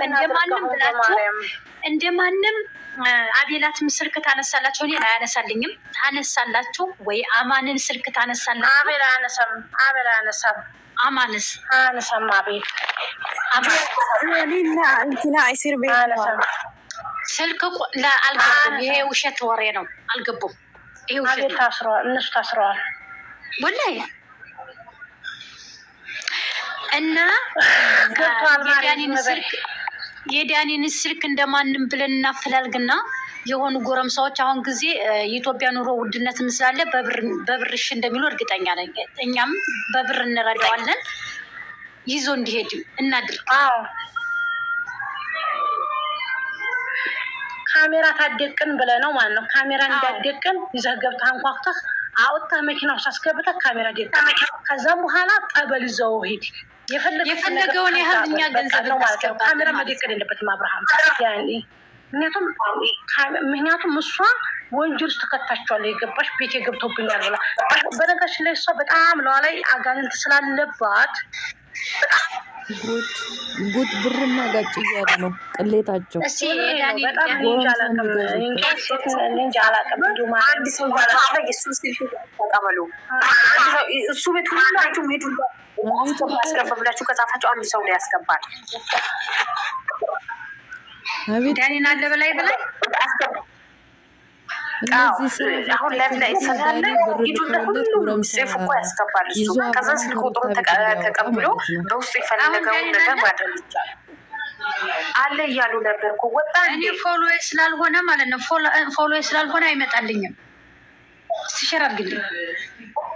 እንደማንም ብላችሁ እንደማንም አቤላትም ስልክ ታነሳላችሁ። እኔ አያነሳልኝም። ታነሳላችሁ ወይ አማንን ስልክ ታነሳላችሁ። አቤል አያነሳም። አማንስ አያነሳም። አቤል ወሊና እንትና እስር ቤት አያነሳም። ስልክ አልገቡም። ይሄ ውሸት ወሬ ነው። አልገቡም። ይሄ ውሸት ታስረዋል። እነሱ ታስረዋል ወላሂ። እና የዳኒን ስልክ እንደማንም ብለን እናፈላልግና የሆኑ ጎረምሳዎች አሁን ጊዜ የኢትዮጵያ ኑሮ ውድነት ምስላለ በብርሽ እንደሚሉ እርግጠኛ ነኝ። እኛም በብር እንረዳዋለን። ይዞ እንዲሄድ እናድርግ። ካሜራ ታደቅን ብለህ ነው ማለት ነው። ካሜራ እንዳደቅን ይዘህ ገብተህ አንኳኩተህ አውጥተህ መኪና ውስጥ አስገብተህ ካሜራ ደቅን። ከዛም በኋላ ጠበል ይዘው ሂድ። የፈለገውን ያህል እኛ ገንዘብ ነው ማለት ነው። ካሜራ መደቀን የለበትም አብርሃም። ምክንያቱም እሷ ወንጀል ውስጥ ተከታችኋለሁ የገባሽ ቤት የገብቶብኛል ብላ። በነገራችን ላይ እሷ በጣም ለዋ ላይ አጋንንት ስላለባት ጉድ ብርና ጋጭ እያሉ ነው ቅሌታቸው። በጣም እንጃ አላውቅም። አንድ ሰው እሱ ስልክ ተቀበሉ። እሱ ቤት ሁላችሁ ሄዱ ያስገባ ብላችሁ ከጻፋችሁ አንድ ሰው ላይ ያስገባል። ዳኒን አለ በላይ አሁን ላይ ይሰራል። ሂዱና ሁሉም ጽፍ እኮ ያስገባል እሱ። ከዛ ስልክ ቁጥሩን ተቀብሎ በውስጡ የፈለገውን ነገር ማድረግ ይቻላል። አለ እያሉ ነበር እኮ ወጣ። እኔ ፎሎ ስላልሆነ ማለት ነው። ፎሎ ስላልሆነ አይመጣልኝም። ሲሸር አድርግልኝ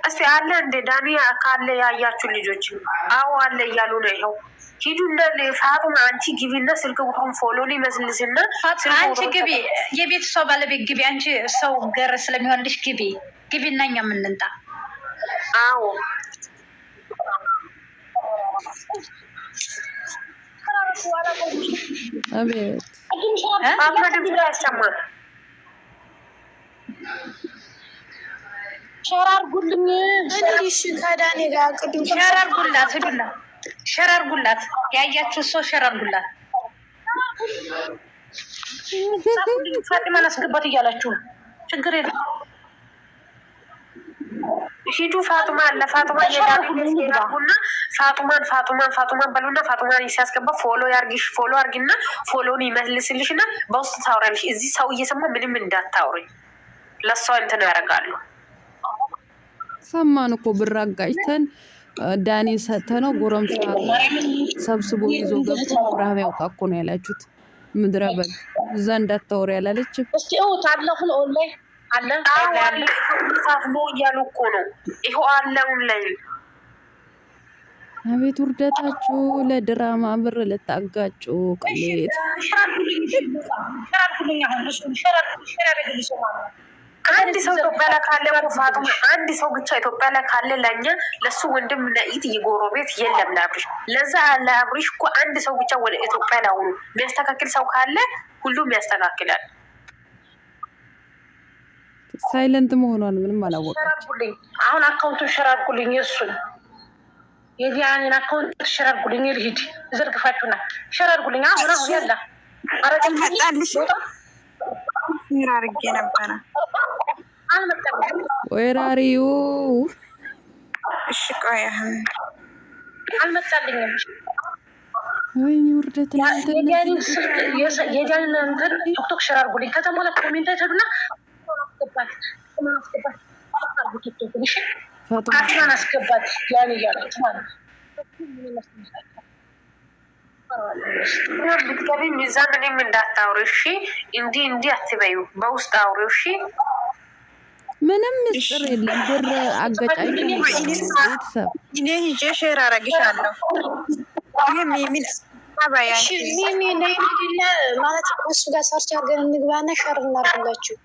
እስቲ። አለ እንደ ዳኒ ካለ ያያችሁ ልጆች አዎ አለ እያሉ ነው። ይኸው ሂዱና ፋጡማ አንቺ ግቢና ስልክ ቁጥሩን ፎሎ ሊመስልሽና አንቺ ግቢ፣ የቤት ሰው ባለቤት ግቢ። አንቺ ሰው ገር ስለሚሆንልሽ ግቢ እና እኛ የምንንጣ። አዎ አቤት አማድም ያሰማል። ሸራር ጉልኝ እሺ ከዳኒ ጋር ቅድም ሸራር ጉላት ሂዱና ሸራር ጉላት። ያያችሁ ሰው ሸራር ጉላት። ፋጢማን አስገባት እያላችሁ ችግር የለም። ሂዱ ፋጡማ አለ ፋጡማ የዳጉና ፋጡማን በሉና ፋጡማን ሲያስገባ ፎሎ ያርግሽ። ፎሎ አርግና ፎሎን ይመልስልሽና በውስጥ ታውራለሽ። እዚህ ሰው እየሰማ ምንም እንዳታውሪ ለሷ እንትን ያደርጋሉ። ሰማን እኮ ብር አጋጭተን ዳኒ ሰተነው ጎረምሳ ሰብስቦ ይዞ ገብቶ አብርሃም ያውጣ እኮ ነው ያላችሁት። ምድረ በግ እዛ እንዳታወሪ ያላለችም። እስቲ እውት አለሁን ኦንላይ አለ አለ ታፍሎ እያሉ እኮ ነው። ይኸው አለውን ላይ አቤት ውርደታችሁ! ለድራማ ብር ልታጋጩ ቅሌት። አንድ ሰው ኢትዮጵያ ላይ ካለ ፋጡማ አንድ ሰው ብቻ ኢትዮጵያ ላይ ካለ ለኛ ለሱ ወንድም ነኢት የጎረቤት የለም ለአብሪሽ። ለዛ ለአብሪሽ እኮ አንድ ሰው ብቻ ወደ ኢትዮጵያ ላይ ሆኖ የሚያስተካክል ሰው ካለ ሁሉም ያስተካክላል። ሳይለንት መሆኗን ምንም አላወቀች። አሁን አካውንቱን ሸራርጉልኝ፣ የእሱን የዲያኔን አካውንት ሸራርጉልኝ። ልሂድ ዘርግፋችሁና ሸራርጉልኝ። አሁን ያላ አረጋግጣልሽ አርጌ ነበረ ወራሪው። እሺ ቆይ አልመጣልኝም። ወይኔ ውርደት! የጃን እንትን ቲክቶክ ሸር አድርጉልኝ። ከዛ በኋላ ኮሜንት አይተዱና ፋጡማን አስገባት ያን እያለች ማለት ብትገቢ ሚዛ ምንም እንዳታውሪ እሺ። እንዲህ አትበዩ፣ በውስጥ አውሪ እሺ። ምንም ምስጢር የለም። ብር አገጫጭ ቤተሰብ እኔ ሂጄ ሼር አረግሻለሁ። ሚሚ ነይና ማለት እሱ ጋር ሰርች አድርገን እንግባና ሸር እናርግላችሁ።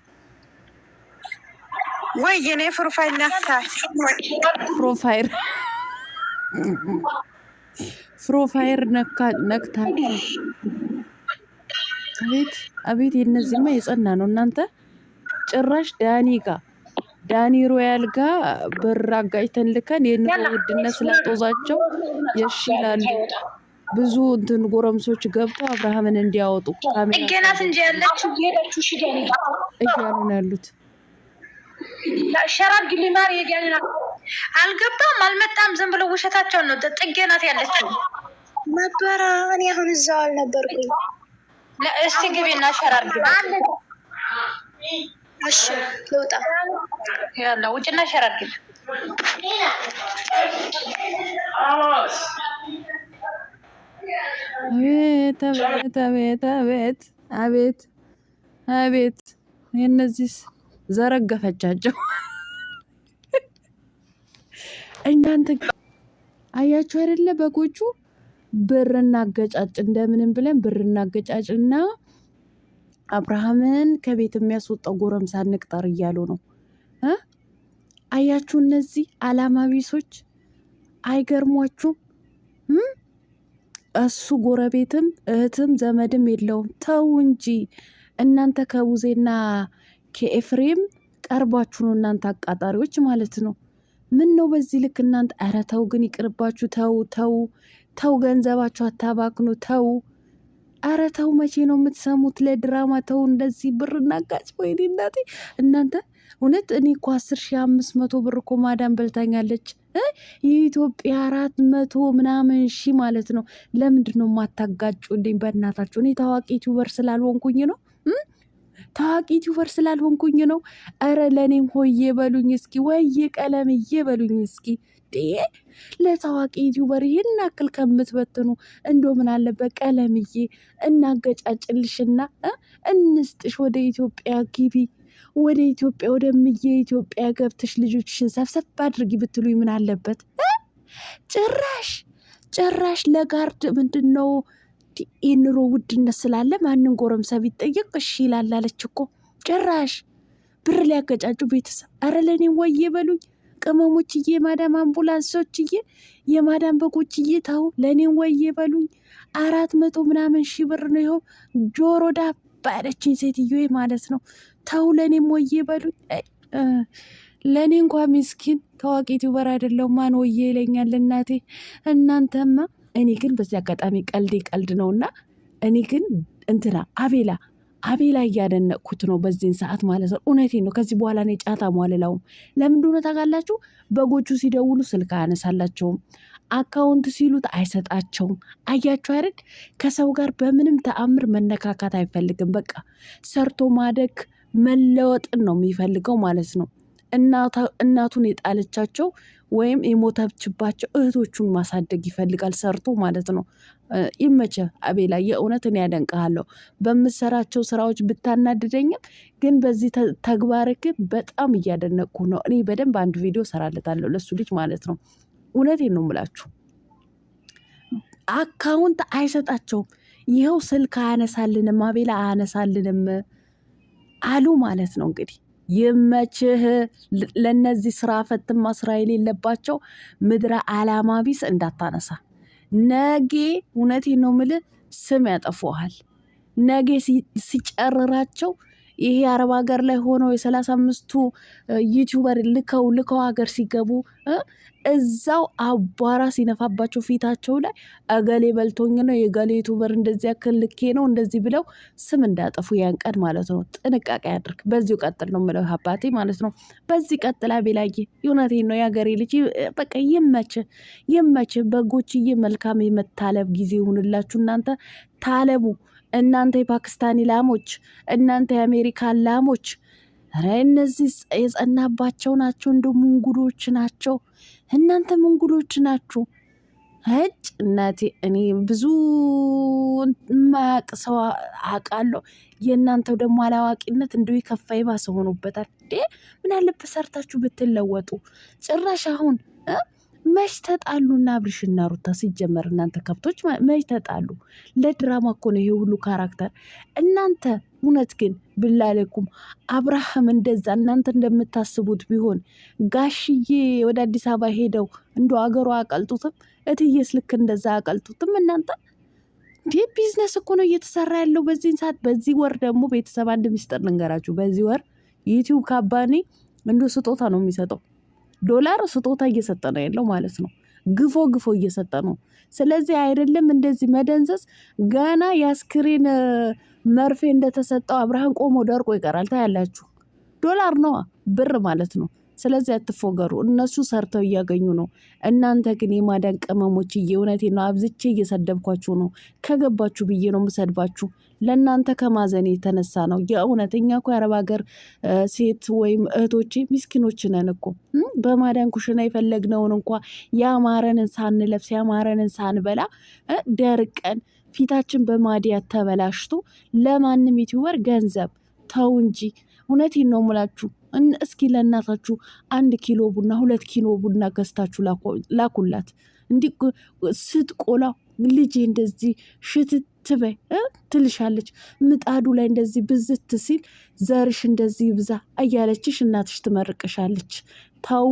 ወይ የኔ ፕሮፋይል ነክታችሁ ፕሮፋይል ነክታችሁ አቤት! የእነዚህማ የጸና ነው እናንተ። ጭራሽ ዳኒ ሮያል ጋር ብር አጋጭተን ልከን የኑሮ ውድነት ስላጦዛቸው የሺ ይላሉ። ብዙ እንትን ጎረምሶች ገብተው አብርሃምን እንዲያወጡ ካሜራ እገናት እንጂ ያለችው ሄደችው ሽገኒ እያሉ ነው ያሉት። ሸራብ ግሊማር የዲያና አልገባም አልመጣም። ዝም ብለው ውሸታቸውን ነው። ጥጌናት ያለችው ነበረ። እኔ አሁን እዛው አልነበርኩኝ። እስቲ ግቢና ሸራር ግቢ። እሺ ልውጣ። ያላ ውጭና ሸራር ግቢ። አቤት አቤት አቤት አቤት አቤት አቤት የእነዚህ ዘረገፈቻቸው። እናንተ አያችሁ አይደለ? በጎቹ ብር እናገጫጭ እንደምንም ብለን ብር እናገጫጭና አብርሃምን ከቤት የሚያስወጣው ጎረምሳ እንቅጠር እያሉ ነው። አያችሁ እነዚህ አላማ ቢሶች አይገርሟችሁም? እሱ ጎረቤትም እህትም ዘመድም የለውም። ተው እንጂ እናንተ ከቡዜና ከኤፍሬም ቀርባችሁ ነው እናንተ አቃጣሪዎች ማለት ነው። ምን ነው በዚህ ልክ እናንተ? ኧረ ተው ግን ይቅርባችሁ። ተው ተው ተው፣ ገንዘባችሁ አታባክኑ። ተው ኧረ ተው። መቼ ነው የምትሰሙት? ለድራማ ተው እንደዚህ ብር እናጋጭ። ወይኔ እናቴ እናንተ እውነት እኔ እኮ 10,500 ብር እኮ ማዳም በልታኛለች። የኢትዮጵያ 400 ምናምን ሺ ማለት ነው። ለምንድን ነው የማታጋጩ? እንዴ በእናታችሁ። እኔ ታዋቂ ዩቲዩበር ስላልሆንኩኝ ነው። ታዋቂ ዩቲዩበር ስላልሆንኩኝ ነው። ኧረ ለእኔም ሆዬ በሉኝ እስኪ፣ ወዬ ቀለምዬ በሉኝ እስኪ። ለታዋቂ ዩቲዩበር ይህን ያክል ከምትበትኑ እንዶ ምን አለበት ቀለምዬ እናገጫጭልሽና እንስጥሽ። ወደ ኢትዮጵያ ግቢ፣ ወደ ኢትዮጵያ ወደምዬ ኢትዮጵያ ገብተሽ ልጆችሽን ሰብሰብ አድርጊ ብትሉኝ ምን አለበት? ጭራሽ ለጋርድ ምንድን ነው የኑሮ ውድነት ስላለ ማንን ጎረምሳ ቢጠየቅ እሺ ይላል አለች እኮ። ጭራሽ ብር ሊያገጫጩ ቤተሰብ። ኧረ ለእኔም ወዬ በሉኝ ቅመሞችዬ፣ የማዳም አምቡላንሶችዬ፣ የማዳም በጎችዬ ተው ለእኔም ወዬ በሉኝ። 400 ምናምን ሺህ ብር ነው ይኸው ጆሮ ዳባ ያለችኝ ሴትዮ ማለት ነው። ተው ለእኔም ወዬ በሉኝ። ለእኔ እንኳ ሚስኪን ታዋቂ ዩቲዩበር አይደለሁም ማን ወዬ ይለኛል እናቴ። እናንተማ እኔ ግን በዚህ አጋጣሚ ቀልድ ነውና እኔ ግን እንትና አቤላ እያደነቅኩት ነው በዚህን ሰዓት ማለት ነው። እውነቴን ነው። ከዚህ በኋላ እኔ ጫታ ሟልላውም። ለምን እንደሆነ ታውቃላችሁ? በጎቹ ሲደውሉ ስልክ አያነሳላቸውም። አካውንት ሲሉት አይሰጣቸውም። አያችሁ አይደል? ከሰው ጋር በምንም ተአምር መነካካት አይፈልግም። በቃ ሰርቶ ማደግ መለወጥን ነው የሚፈልገው ማለት ነው። እናቱን የጣለቻቸው ወይም የሞተችባቸው እህቶቹን ማሳደግ ይፈልጋል ሰርቶ ማለት ነው። ይመቸ አቤላ፣ የእውነትን ያደንቀሃለሁ። በምሰራቸው ስራዎች ብታናድደኝም ግን በዚህ ተግባርክ በጣም እያደነቅኩ ነው። እኔ በደንብ አንድ ቪዲዮ ሰራለታለሁ ለሱ ልጅ ማለት ነው። እውነቴን ነው የምላችሁ። አካውንት አይሰጣቸውም። ይኸው ስልክ አያነሳልንም፣ አቤላ አያነሳልንም አሉ ማለት ነው። እንግዲህ ይመችህ። ለነዚህ ስራ ፈትማ ስራ የሌለባቸው ምድረ አላማ ቢስ እንዳታነሳ። ነጌ እውነቴን ነው የምልህ ስም ያጠፉሃል። ነጌ ሲጨርራቸው ይሄ አረብ ሀገር ላይ ሆነው የ35ቱ ዩቲዩበር ልከው ሀገር ሲገቡ እዛው አቧራ ሲነፋባቸው ፊታቸው ላይ እገሌ በልቶኝ ነው የገሌ ዩቲዩበር እንደዚህ ያክል ልኬ ነው እንደዚህ ብለው ስም እንዳጠፉ ያን ቀን ማለት ነው። ጥንቃቄ ያድርግ። በዚሁ ቀጥል ነው የምለው አባቴ ማለት ነው። በዚህ ቀጥል አቤላዬ፣ እውነቴን ነው የሀገሬ ልጅ። በቃ ይመች። በጎችዬ መልካም የመታለብ ጊዜ ይሁንላችሁ። እናንተ ታለቡ። እናንተ የፓኪስታኒ ላሞች፣ እናንተ የአሜሪካን ላሞች፣ ኧረ እነዚህ የጸናባቸው ናቸው። እንደ ምንጉዶች ናቸው። እናንተ ምንጉዶች ናችሁ። እናቴ እኔ ብዙ የማያውቅ ሰው አውቃለሁ። የእናንተው ደግሞ አላዋቂነት እንደው የከፋ የባሰ ሆኖበታል። ምን አለበት ሰርታችሁ ብትለወጡ። ጭራሽ አሁን መች ተጣሉና አብርሽና ሩታ ሲጀመር እናንተ ከብቶች መች ተጣሉ? ለድራማ እኮ ነው ይሄ ሁሉ ካራክተር። እናንተ እውነት ግን ብላለኩም አብርሃም እንደዛ እናንተ እንደምታስቡት ቢሆን ጋሽዬ ወደ አዲስ አበባ ሄደው እንደ አገሯ አቀልጡትም? እትዬስ ልክ እንደዛ አቀልጡትም? እናንተ እንዲህ ቢዝነስ እኮ ነው እየተሰራ ያለው በዚህን ሰዓት። በዚህ ወር ደግሞ ቤተሰብ አንድ ሚስጥር ልንገራችሁ። በዚህ ወር ዩቲዩብ ካምፓኒ እንደ ስጦታ ነው የሚሰጠው። $1 ስጦታ እየሰጠ ነው ያለው ማለት ነው። ግፎ እየሰጠ ነው። ስለዚህ አይደለም እንደዚህ መደንዘዝ ገና የአስክሬን መርፌ እንደተሰጠው አብርሃም ቆሞ ደርቆ ይቀራል። ታያላችሁ። ዶላር ነዋ ብር ማለት ነው። ስለዚህ አትፎገሩ። እነሱ ሰርተው እያገኙ ነው። እናንተ ግን የማዳን ቅመሞች እውነቴን ነው አብዝቼ እየሰደብኳችሁ ነው። ከገባችሁ ብዬ ነው የምሰድባችሁ። ለእናንተ ከማዘን የተነሳ ነው። የእውነተኛ እኮ የአረብ ሀገር ሴት ወይም እህቶቼ ምስኪኖች ነን እኮ በማዳን ኩሽና የፈለግነውን እንኳ ያማረንን ሳንለብስ ያማረንን ሳንበላ ደርቀን ፊታችን በማዲያት ተበላሽቶ ለማንም ዩቲዩበር ገንዘብ ተው እንጂ። እውነቴን ነው የምላችሁ። እስኪ ለእናታችሁ 1 ኪሎ ቡና 2 ኪሎ ቡና ገዝታችሁ ላኩላት። እንዲህ ስትቆላው ልጄ እንደዚህ ሽትት በይ ትልሻለች። ምጣዱ ላይ እንደዚህ ብዝት ሲል ዘርሽ እንደዚህ ብዛ እያለችሽ እናትሽ ትመርቅሻለች። ተው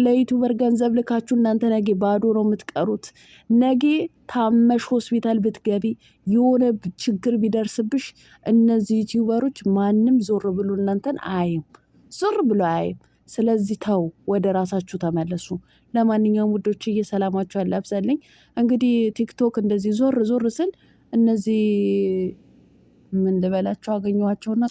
ለዩቲዩበር ገንዘብ ልካችሁ እናንተ ነገ ባዶ ነው የምትቀሩት። ነገ ታመሽ ሆስፒታል ብትገቢ የሆነ ችግር ቢደርስብሽ እነዚህ ዩቲዩበሮች ማንም ዞር ብሎ እናንተን አያይም፣ ዞር ብሎ አያይም። ስለዚህ ተው፣ ወደ ራሳችሁ ተመለሱ። ለማንኛውም ውዶች እየሰላማችሁ ያለ አብዛልኝ። እንግዲህ ቲክቶክ እንደዚህ ዞር ስል እነዚህ ምን ልበላቸው አገኘኋቸውና